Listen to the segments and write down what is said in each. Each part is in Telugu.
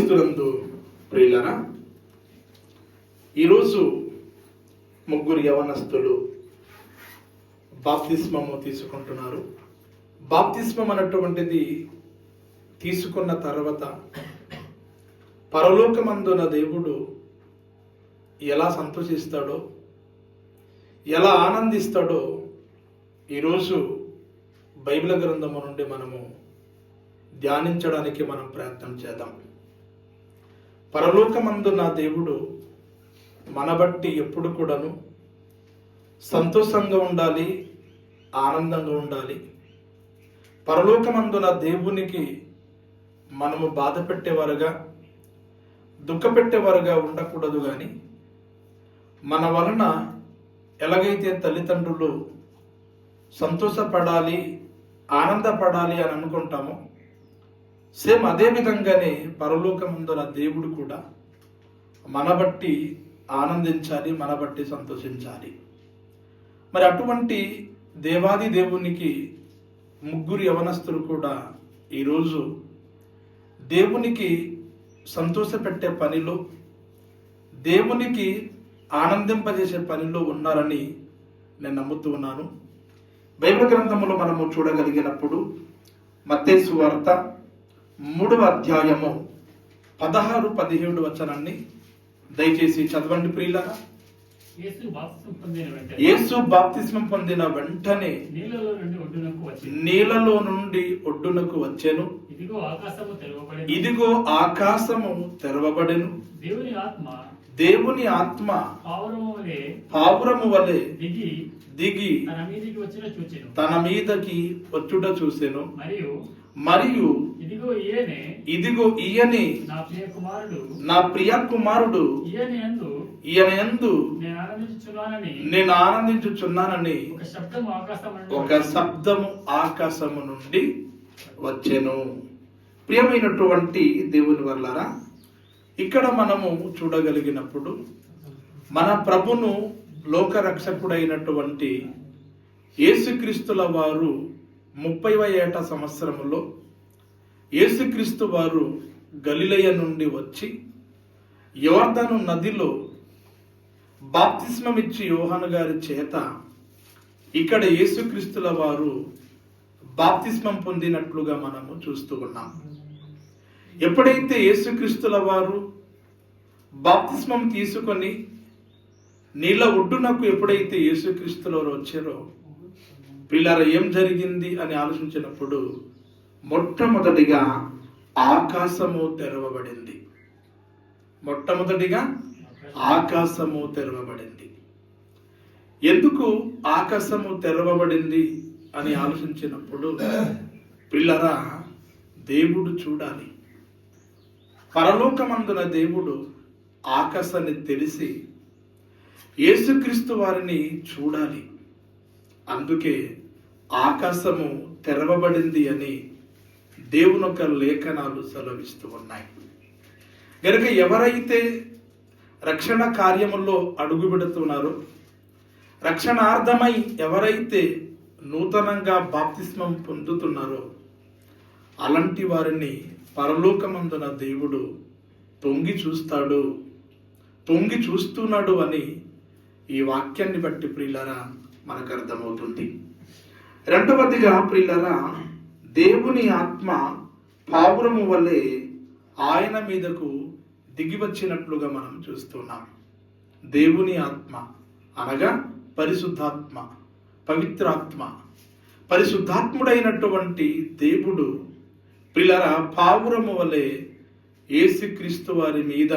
క్రీస్తునందు ప్రియులారా, ఈరోజు ముగ్గురు యవనస్తులు బాప్తిస్మము తీసుకుంటున్నారు. బాప్తిస్మం అన్నటువంటిది తీసుకున్న తర్వాత పరలోకమందున దేవుడు ఎలా సంతోషిస్తాడో, ఎలా ఆనందిస్తాడో ఈరోజు బైబిల్ గ్రంథము నుండి మనము ధ్యానించడానికి మనం ప్రయత్నం చేద్దాం. పరలోకమందు నా దేవుడు మన బట్టి ఎప్పుడు కూడాను సంతోషంగా ఉండాలి, ఆనందంగా ఉండాలి. పరలోకమందు నా దేవునికి మనము బాధ పెట్టేవారుగా, దుఃఖ పెట్టేవారుగా ఉండకూడదు. కానీ మన వలన ఎలాగైతే తల్లిదండ్రులు సంతోషపడాలి, ఆనందపడాలి అని అనుకుంటామో, సేమ్ అదే విధంగానే పరలోకమందున దేవుడు కూడా మన బట్టి ఆనందించాలి, మన బట్టి సంతోషించాలి. మరి అటువంటి దేవాది దేవునికి ముగ్గురు యవనస్తులు కూడా ఈరోజు దేవునికి సంతోషపెట్టే పనిలో, దేవునికి ఆనందింపజేసే పనిలో ఉన్నారని నేను నమ్ముతూ ఉన్నాను. బైబిల్ గ్రంథంలో మనము చూడగలిగినప్పుడు మత్తయి సువార్త 3వ అధ్యాయము 16-17 వచనాన్ని దయచేసి చదవండి ప్రియులారా. యేసు బాప్తిస్మం పొందిన వెంటనే నీళ్ళలో నుండి ఒడ్డునకు వచ్చెను. ఇదిగో ఆకాశము తెరవబడెను. దేవుని ఆత్మ పావురము వలె దిగి తన మీదకి వచ్చుట చూసెను. మరియు ఇదిగో ఈయనే నా ప్రియ కుమారుడు, ఈయన యందు నేను ఆనందించుచున్నానని ఒక శబ్దము ఆకాశము నుండి వచ్చెను. ప్రియమైనటువంటి దేవుని వల్లారా, ఇక్కడ మనము చూడగలిగినప్పుడు మన ప్రభును లోకరక్షకుడైనటువంటి యేసుక్రీస్తుల వారు 30వ ఏట సంవత్సరములో యేసుక్రీస్తు వారు గలిలయ నుండి వచ్చి యోర్దాను నదిలో బాప్తిస్మం ఇచ్చి యోహాను గారి చేత ఇక్కడ యేసుక్రీస్తుల వారు బాప్తిస్మం పొందినట్లుగా మనము చూస్తూ ఉన్నాం. ఎప్పుడైతే యేసుక్రీస్తుల వారు బాప్తిస్మం తీసుకొని నీళ్ళ ఒడ్డునకు ఎప్పుడైతే యేసుక్రీస్తుల వారు వచ్చారో, పిల్లల ఏం జరిగింది అని ఆలోచించినప్పుడు మొట్టమొదటిగా ఆకాశము తెరవబడింది. మొట్టమొదటిగా ఆకాశము తెరవబడింది. ఎందుకు ఆకాశము తెరవబడింది అని ఆలోచించినప్పుడు, పిల్లరా, దేవుడు చూడాలి. పరలోకమందున దేవుడు ఆకాశాన్ని తెలిసి యేసుక్రీస్తు వారిని చూడాలి. అందుకే ఆకాశము తెరవబడింది అని దేవుని యొక్క లేఖనాలు సెలవిస్తూ ఉన్నాయి. గనుక ఎవరైతే రక్షణ కార్యముల్లో అడుగు పెడుతున్నారో, రక్షణార్థమై ఎవరైతే నూతనంగా బాప్తిస్మం పొందుతున్నారో, అలాంటి వారిని పరలోకమందున దేవుడు తొంగి చూస్తాడు, తొంగి చూస్తున్నాడు అని ఈ వాక్యాన్ని బట్టి ప్రియులారా మనకు అర్థమవుతుంది. రెండవదిగా ప్రియులారా, దేవుని ఆత్మ పావురము వలె ఆయన మీదకు దిగి వచ్చినట్లుగా మనం చూస్తున్నాం. దేవుని ఆత్మ అనగా పరిశుద్ధాత్మ, పవిత్రాత్మ, పరిశుద్ధాత్ముడైనటువంటి దేవుడు ప్రియులారా పావురము వలె యేసుక్రీస్తు వారి మీద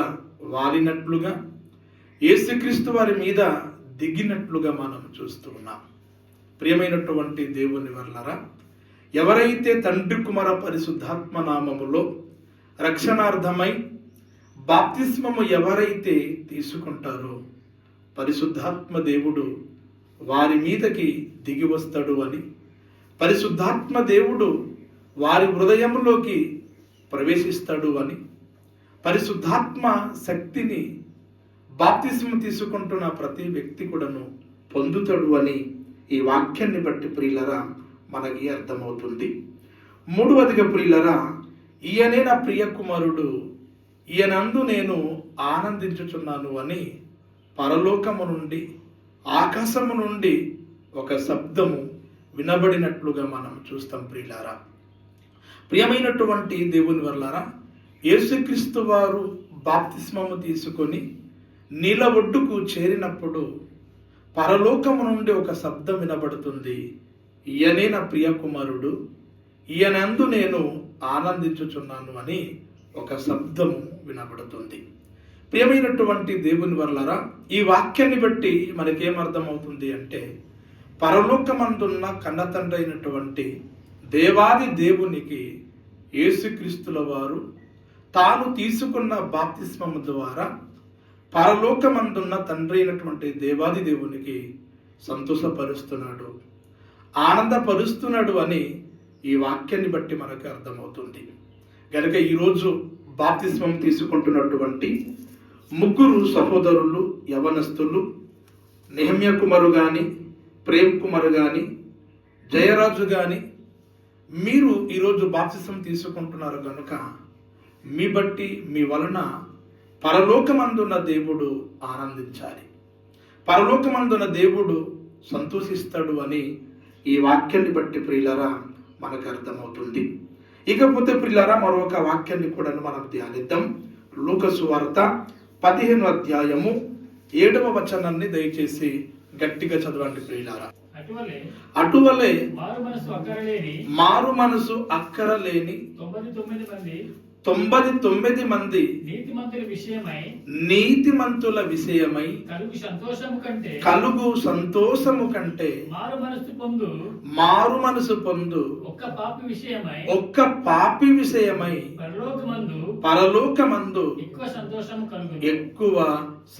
వాలినట్లుగా, యేసుక్రీస్తు వారి మీద దిగినట్లుగా మనం చూస్తూ ఉన్నాం. ప్రియమైనటువంటి దేవుని వల్లారా, ఎవరైతే తండ్రి కుమార పరిశుద్ధాత్మ నామములో రక్షణార్థమై బాప్తిస్మము ఎవరైతే తీసుకుంటారో, పరిశుద్ధాత్మ దేవుడు వారి మీదకి దిగి వస్తాడు అని, పరిశుద్ధాత్మ దేవుడు వారి హృదయంలోకి ప్రవేశిస్తాడు అని, పరిశుద్ధాత్మ శక్తిని బాప్తిస్మం తీసుకుంటున్న ప్రతి వ్యక్తి కూడాను పొందుతాడు అని ఈ వాక్యాన్ని బట్టి ప్రియులరా మనకి అర్థమవుతుంది. మూడవదిగా ప్రియులరా, ఈయనే నా ప్రియ కుమారుడు, ఈయనందు నేను ఆనందించుచున్నాను అని పరలోకము నుండి, ఆకాశము నుండి ఒక శబ్దము వినబడినట్లుగా మనం చూస్తాం. ప్రియులారా, ప్రియమైనటువంటి దేవుని వల్లారా, యేసుక్రీస్తు వారు బాప్తిస్మము తీసుకొని నీళ్ళ ఒడ్డుకు చేరినప్పుడు పరలోకము నుండి ఒక శబ్దం వినబడుతుంది. ఈయనే నా ప్రియ కుమారుడు, ఈయనందు నేను ఆనందించుచున్నాను అని ఒక శబ్దము వినబడుతుంది. ప్రియమైనటువంటి దేవుని వల్లారా, ఈ వాక్యాన్ని బట్టి మనకేమర్థమవుతుంది అంటే, పరలోకమందున్న కన్నతండ్రి అయినటువంటి దేవాది దేవునికి యేసుక్రీస్తుల వారు తాను తీసుకున్న బాప్తిస్మము ద్వారా పరలోకమందున్న తండ్రి అయినటువంటి దేవాది దేవునికి సంతోషపరుస్తున్నాడు, ఆనందపరుస్తున్నాడు అని ఈ వాక్యాన్ని బట్టి మనకు అర్థమవుతుంది. కనుక ఈరోజు బాప్తిస్మం తీసుకుంటున్నటువంటి ముగ్గురు సహోదరులు యవనస్తులు, నెహమ్యా కుమారు కానీ, ప్రేమ్ కుమార్ కానీ, జయరాజు కానీ, మీరు ఈరోజు బాప్తిస్మం తీసుకుంటున్నారు కనుక మీ బట్టి, మీ వలన పరలోకమందున్న దేవుడు ఆనందించాలి, పరలోకమందున్న దేవుడు సంతోషిస్తాడు అని ఈ వాక్యాన్ని బట్టి ప్రియులారా మనకు అర్థమవుతుంది. ఇకపోతే ప్రియులారా, మరొక వాక్యాన్ని కూడా మనం ధ్యానిద్దాం. లూకా సువార్త 15వ అధ్యాయము 7వ వచనాన్ని దయచేసి గట్టిగా చదవండి ప్రియులారా. అటువలే మారు మనసు అక్కరలేని 99 మంది నీతిమంతుల విషయమై కలుగు సంతోషము కంటే మారు మనసు పొందు ఒక్క పాపి విషయమై పరలోకమందు ఎక్కువ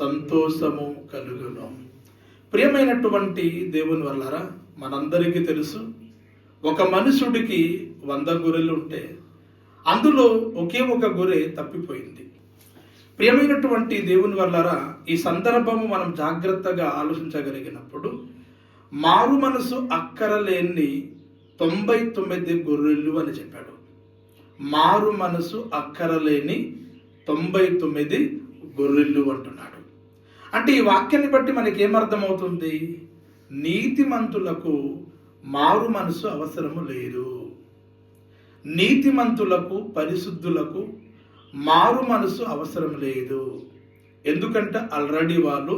సంతోషము కలుగును. ప్రియమైనటువంటి దేవుని వల్లారా, మనందరికీ తెలుసు, ఒక మనుషుడికి 100 గొర్రెలు ఉంటే అందులో ఒకే ఒక గొర్రె తప్పిపోయింది. ప్రియమైనటువంటి దేవుని వల్లారా, ఈ సందర్భము మనం జాగ్రత్తగా ఆలోచించగలిగినప్పుడు మారు మనసు అక్కరలేని 99 గొర్రెలు అని చెప్పాడు. మారు మనసు అక్కరలేని 99 గొర్రెలు అంటున్నాడు. అంటే ఈ వాక్యాన్ని బట్టి మనకి ఏమర్థమవుతుంది? నీతిమంతులకు మారు మనసు అవసరము లేదు. నీతిమంతులకు, పరిశుద్ధులకు మారు మనసు అవసరం లేదు. ఎందుకంటే ఆల్రెడీ వాళ్ళు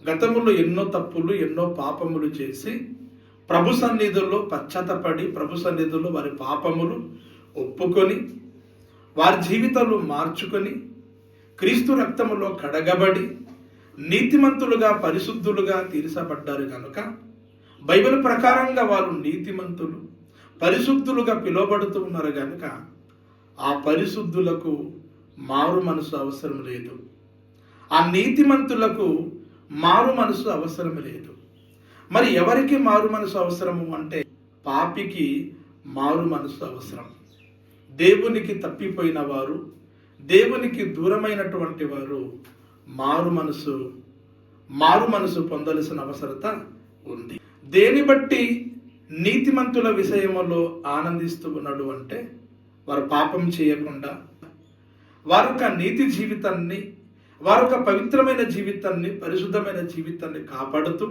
గతములో ఎన్నో తప్పులు, ఎన్నో పాపములు చేసి ప్రభు సన్నిధుల్లో పశ్చాత్తపడి, ప్రభు సన్నిధుల్లో వారి పాపములు ఒప్పుకొని, వారి జీవితాలు మార్చుకొని, క్రీస్తు రక్తములో కడగబడి నీతిమంతులుగా, పరిశుద్ధులుగా తీర్చబడ్డారు కనుక బైబిల్ ప్రకారంగా వారు నీతిమంతులు, పరిశుద్ధులుగా పిలువబడుతూ ఉన్నారు కనుక ఆ పరిశుద్ధులకు మారు మనసు అవసరం లేదు. ఆ నీతిమంతులకు మారు మనసు అవసరం లేదు. మరి ఎవరికి మారు మనసు అవసరము అంటే, పాపికి మారు మనసు అవసరం. దేవునికి తప్పిపోయిన వారు, దేవునికి దూరమైనటువంటి వారు మారు మనసు పొందాల్సిన అవసరత ఉంది. దేని బట్టి నీతిమంతుల విషయంలో ఆనందిస్తూ ఉన్నాడు అంటే, వారు పాపం చేయకుండా, వారొక నీతి జీవితాన్ని, వారొక పవిత్రమైన జీవితాన్ని, పరిశుద్ధమైన జీవితాన్ని కాపాడుతూ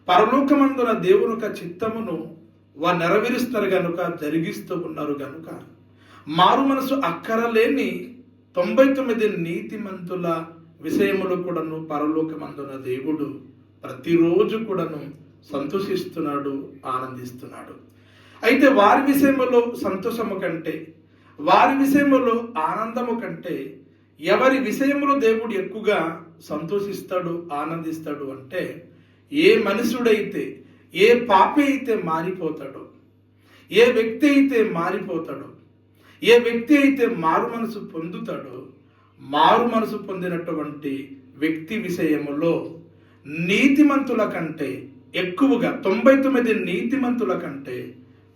పరలోకమందున దేవుని యొక్క చిత్తమును వారు నెరవేరుస్తారు కనుక, జరిగిస్తూ ఉన్నారు కనుక మారు మనసు అక్కరలేని 99 నీతిమంతుల విషయములు కూడాను పరలోకమందున దేవుడు ప్రతిరోజు కూడాను సంతోషిస్తున్నాడు, ఆనందిస్తున్నాడు. అయితే వారి విషయంలో సంతోషము కంటే, వారి విషయంలో ఆనందము కంటే ఎవరి విషయంలో దేవుడు ఎక్కువగా సంతోషిస్తాడు, ఆనందిస్తాడు అంటే, ఏ మనుషుడైతే, ఏ పాపి అయితే మారిపోతాడో, ఏ వ్యక్తి అయితే మారిపోతాడో, ఏ వ్యక్తి అయితే మారు మనసు పొందుతాడో, మారు మనసు పొందినటువంటి వ్యక్తి విషయములో నీతిమంతుల కంటే ఎక్కువగా, 99 నీతిమంతుల కంటే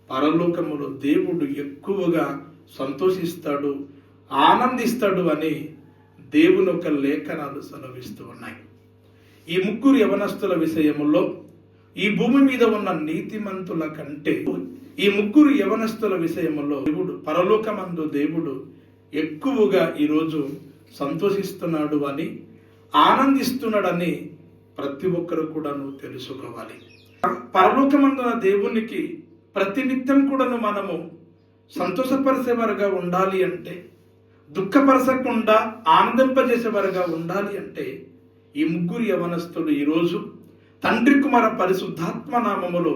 పరలోకములో దేవుడు ఎక్కువగా సంతోషిస్తాడు, ఆనందిస్తాడు అని దేవుని యొక్క లేఖనాలు సెలవిస్తూ ఉన్నాయి. ఈ ముగ్గురు యవనస్తుల విషయములో, ఈ భూమి మీద ఉన్న నీతిమంతుల కంటే ఈ ముగ్గురు యవనస్తుల విషయములో దేవుడు, పరలోకమందు దేవుడు ఎక్కువగా ఈరోజు సంతోషిస్తున్నాడు అని, ఆనందిస్తున్నాడని ప్రతి ఒక్కరు కూడాను తెలుసుకోవాలి. పరలోకమందున దేవునికి ప్రతినిత్యం కూడాను మనము సంతోషపరిచేవారుగా ఉండాలి అంటే, దుఃఖపరచకుండా ఆనందింపజేసేవారుగా ఉండాలి అంటే, ఈ ముగ్గురు యవనస్తులు ఈరోజు తండ్రి కుమార పరిశుద్ధాత్మ నామములో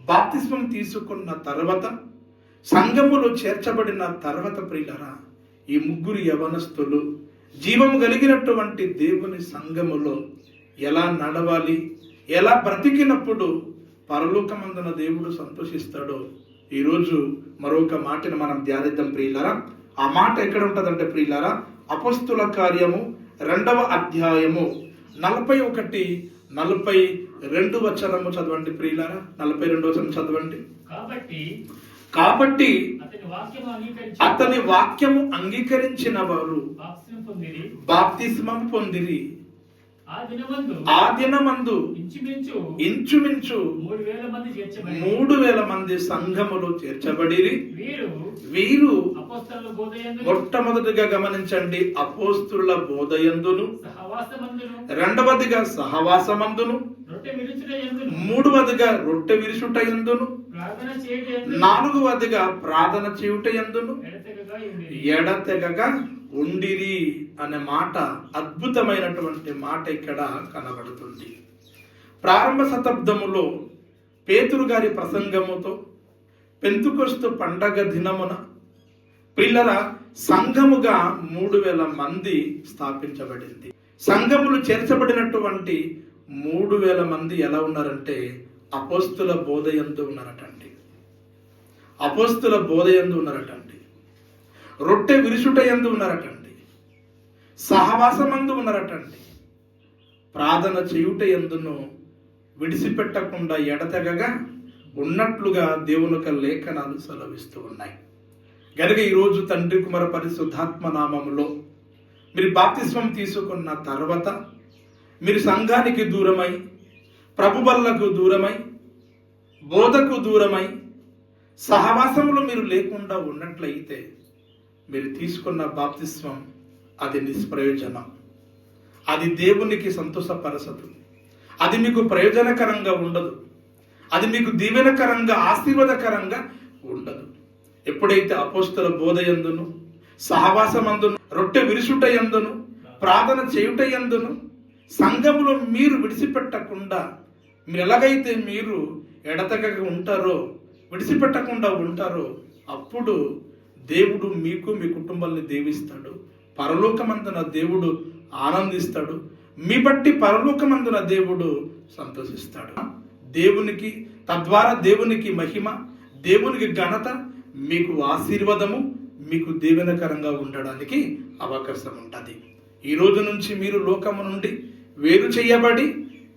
బాప్తిస్మం తీసుకున్న తర్వాత, సంఘములో చేర్చబడిన తర్వాత ప్రియులరా, ఈ ముగ్గురు యవనస్తులు జీవము కలిగినటువంటి దేవుని సంఘములో ఎలా నడవాలి, ఎలా బ్రతికినప్పుడు పరలోకమందున దేవుడు సంతోషిస్తాడో ఈరోజు మరొక మాటను మనం ధ్యానిద్దాం ప్రియులారా. ఆ మాట ఎక్కడ ఉంటుందంటే ప్రియులారా, అపొస్తలుల కార్యము 2వ అధ్యాయము 41-42 వచనము చదవండి ప్రియులారా. 42 వచనం చదవండి. కాబట్టి అతని వాక్యము అంగీకరించిన వారు బాప్తిస్మం పొందిరి. ఆ దినమందు ఇంచుమించు 3,000 మంది సంఘములో చేర్చబడిరి. వీరు మొట్టమొదటిగా గమనించండి, అపోస్తుల బోధయందును, రెండవదిగా సహవాసమందును, మూడవదిగా రొట్టె విరుచుట యందును, నాలుగవదిగా ప్రార్థన చేయుట యందును ఎడతెగగా ఉండిరి అనే మాట, అద్భుతమైనటువంటి మాట ఇక్కడ కనబడుతుంది. ప్రారంభ శతాబ్దములో పేతురు గారి ప్రసంగముతో పెంతుకొస్తు పండగ దినమున పిల్లల సంఘముగా 3,000 మంది స్థాపించబడింది. సంఘములు చేర్చబడినటువంటి 3,000 మంది ఎలా ఉన్నారంటే అపోస్తుల బోధయందు ఉన్నారటండి. అపోస్తుల బోధయందు ఉన్నారటండి. రొట్టె విరుచుట యందు ఉన్నారటండి. సహవాసమందు ఉన్నారటండి. ప్రార్థన చేయుట యందును విడిచిపెట్టకుండా ఎడతెగగా ఉన్నట్లుగా దేవుని యొక్క లేఖనాలు సెలవిస్తూ ఉన్నాయి. కనుక ఈరోజు తండ్రి కుమార పరిశుద్ధాత్మ నామములో మీరు బాప్తిస్మం తీసుకున్న తర్వాత మీరు సంఘానికి దూరమై, ప్రభుబలకు దూరమై, బోధకు దూరమై, సహవాసములు మీరు లేకుండా ఉన్నట్లయితే మీరు తీసుకున్న బాప్తిస్మం అది నిష్ప్రయోజనం. అది దేవునికి సంతోషపరచదు. అది మీకు ప్రయోజనకరంగా ఉండదు. అది మీకు దీవెనకరంగా, ఆశీర్వాదకరంగా ఉండదు. ఎప్పుడైతే అపోస్తల బోధ యందును, సహవాసమందును, రొట్టె విరుచుట యందును, ప్రార్థన చేయుట యందును సంఘములో మీరు విడిచిపెట్టకుండా, మీరు ఎలాగైతే మీరు ఎడతెగక ఉంటారో, విడిచిపెట్టకుండా ఉంటారో, అప్పుడు దేవుడు మీకు, మీ కుటుంబాన్ని దీవిస్తాడు. పరలోకమందున దేవుడు ఆనందిస్తాడు. మీ బట్టి పరలోకమందున దేవుడు సంతోషిస్తాడు. దేవునికి, తద్వారా దేవునికి మహిమ, దేవునికి ఘనత, మీకు ఆశీర్వాదము, మీకు దీవెనకరంగా ఉండడానికి అవకాశం ఉంటుంది. ఈ రోజు నుంచి మీరు లోకము నుండి వేరు చేయబడి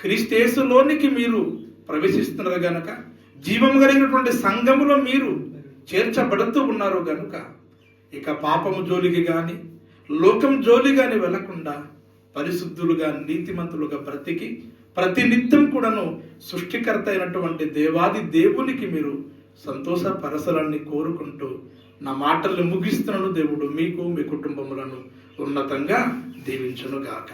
క్రీస్తుయేసులోనికి మీరు ప్రవేశిస్తున్నారు గనక, జీవం కలిగినటువంటి సంఘములో మీరు చేర్చబడుతూ ఉన్నారు గనుక, ఇక పాపము జోలికి గాని, లోకం జోలి గాని వెళ్లకుండా పరిశుద్ధులుగా, నీతిమంతులుగా బ్రతికి ప్రతినిత్యం కూడాను సృష్టికర్త అయినటువంటి దేవాది దేవునికి మీరు సంతోషపరచాలని కోరుకుంటూ నా మాటల్ని ముగిస్తున్నాను. దేవుడు మీకు, మీ కుటుంబములను ఉన్నతంగా దీవించును గాక.